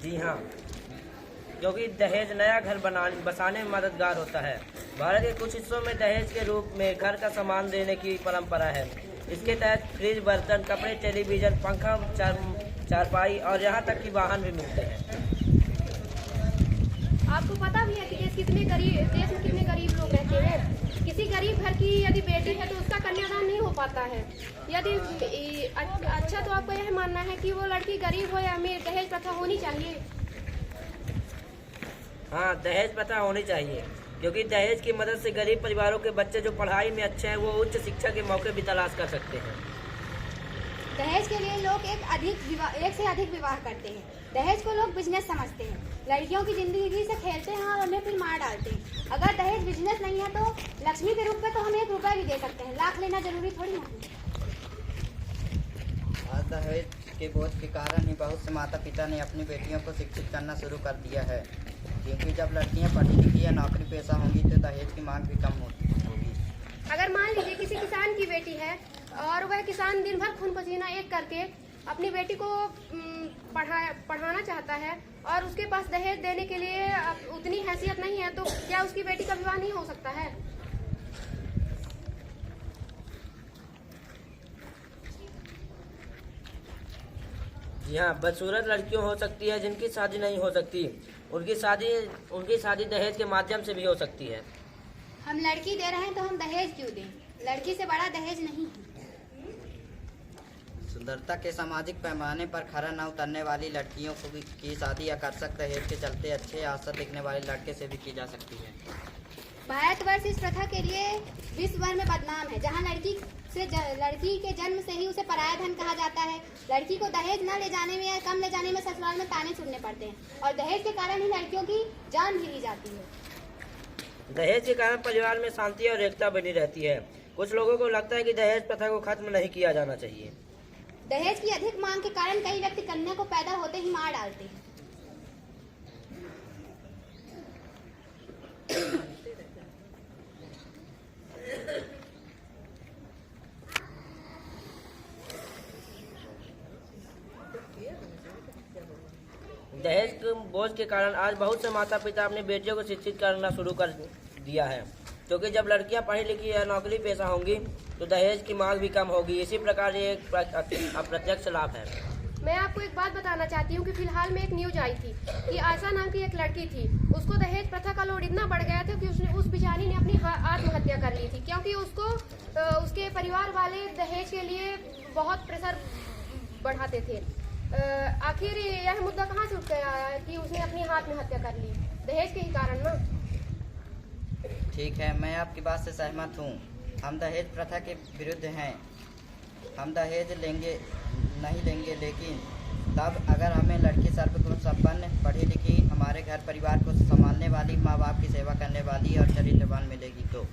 जी हाँ, क्योंकि दहेज नया घर बसाने में मददगार होता है। भारत के कुछ हिस्सों में दहेज के रूप में घर का सामान देने की परंपरा है। इसके तहत फ्रिज, बर्तन, कपड़े, टेलीविज़न, पंखा, चारपाई और यहाँ तक कि वाहन भी मिलते हैं। आपको पता भी है कि देश में कितने गरीब लोग रहते हैं। किसी गरीब घर की यदि बेटी है तो उसका कन्यादान नहीं हो पाता है। यदि अच्छा, तो आपका यह मानना है कि वो लड़की गरीब हो या अमीर, दहेज प्रथा होनी चाहिए? हाँ, दहेज प्रथा होनी चाहिए, क्योंकि दहेज की मदद से गरीब परिवारों के बच्चे जो पढ़ाई में अच्छे हैं वो उच्च शिक्षा के मौके भी तलाश कर सकते हैं। दहेज के लिए लोग एक से अधिक विवाह करते हैं। दहेज को लोग बिजनेस समझते हैं। लड़कियों की जिंदगी से खेलते हैं और उन्हें फिर मार डालते हैं। अगर दहेज बिजनेस नहीं है तो लक्ष्मी के रूप में तो हम 1 रुपया भी दे सकते हैं, लाख लेना जरूरी थोड़ी ना है। आज दहेज के बोझ के कारण ही बहुत से माता पिता ने अपनी बेटियों को शिक्षित करना शुरू कर दिया है, क्योंकि जब लड़कियां पढ़ी लिखी या नौकरी पेशा होंगी तो दहेज की मांग भी कम होगी। अगर मान लीजिए किसी किसान की बेटी है और वह किसान दिन भर खून पसीना एक करके अपनी बेटी को पढ़ाना चाहता है और उसके पास दहेज देने के लिए उतनी हैसियत नहीं है, तो क्या उसकी बेटी का विवाह नहीं हो सकता है? जी हाँ, बदसूरत लड़कियों हो सकती है जिनकी शादी नहीं हो सकती। उनकी शादी दहेज के माध्यम से भी हो सकती है। हम लड़की दे रहे हैं तो हम दहेज क्यों दें? लड़की से बड़ा दहेज नहीं है। सुंदरता के सामाजिक पैमाने पर खरा न उतरने वाली लड़कियों की शादी आकर्षक दहेज के चलते अच्छे आशा दिखने वाले लड़के से भी की जा सकती है। भारतवर्ष इस प्रथा के लिए विश्व भर में बदनाम है, जहाँ लड़की के जन्म से ही उसे पराया धन कहा जाता है। लड़की को दहेज न ले जाने में या कम ले जाने में ससुराल में ताने सुनने पड़ते हैं और दहेज के कारण ही लड़कियों की जान भी ली जाती है। दहेज के कारण परिवार में शांति और एकता बनी रहती है। कुछ लोगों को लगता है कि दहेज प्रथा को खत्म नहीं किया जाना चाहिए। दहेज की अधिक मांग के कारण कई व्यक्ति कन्या को पैदा होते ही मार डालते हैं। दहेज के बोझ के कारण आज बहुत से माता पिता अपनी बेटियों को शिक्षित करना शुरू कर दिया है, क्योंकि जब लड़कियां पढ़ी लिखी या नौकरी पेशा होंगी तो दहेज की मांग भी कम होगी। इसी प्रकार ये एक अप्रत्यक्ष लाभ है। मैं आपको एक बात बताना चाहती हूँ कि फिलहाल में एक न्यूज आई थी कि आशा नाम की एक लड़की थी, उसको दहेज प्रथा का लोड इतना बढ़ गया था कि उस बेचारी ने अपनी आत्महत्या कर ली थी, क्योंकि उसको उसके परिवार वाले दहेज के लिए बहुत प्रेशर बढ़ाते थे। आखिर यह मुद्दा कहाँ से उठ गया कि उसने अपनी आत्महत्या कर ली? दहेज के ही कारण ना। ठीक है, मैं आपकी बात से सहमत हूँ। हम दहेज प्रथा के विरुद्ध हैं। हम दहेज नहीं लेंगे, लेकिन तब अगर हमें लड़की सर्वगुण संपन्न, पढ़ी लिखी, हमारे घर परिवार को संभालने वाली, माँ बाप की सेवा करने वाली और चरित्रवान मिलेगी तो।